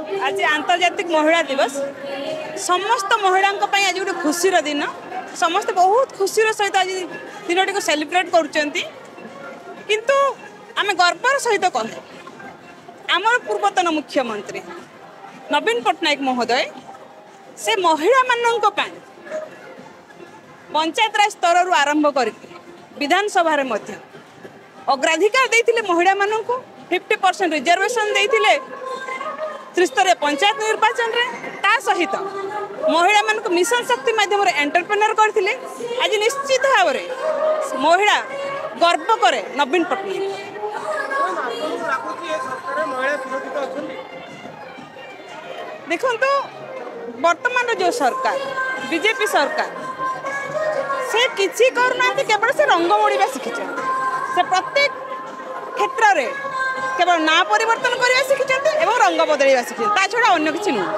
आज आंतर्जातिक महिला दिवस समस्त महिला आज गोटे खुशीर दिन समस्त बहुत खुशीर सहित आज दिन टी सेलिब्रेट किंतु आम गर्वर सहित कहूँ आमर पूर्वतन मुख्यमंत्री नवीन पट्टनायक महोदय से महिला मानक पंचायत राज स्तर आरंभ कर विधानसभा अग्राधिकार देते महिला मानक 50% रिजर्वेशन देते त्रिस्तरीय पंचायत निर्वाचन ता सहित महिला मानक मिशन शक्ति माध्यम एंटरप्रेन्योर करथिले। आज निश्चित भाव में महिला गर्व करे नवीन पट्टनायक। देखो तो वर्तमान जो सरकार बीजेपी सरकार से किसी करना केवल से रंग मोड़ा शिखी से प्रत्येक क्षेत्र में केवल ना परिवर्तन करने शिखी रंग बदलवा शिखी ता छड़ा अन्य किसी नुह।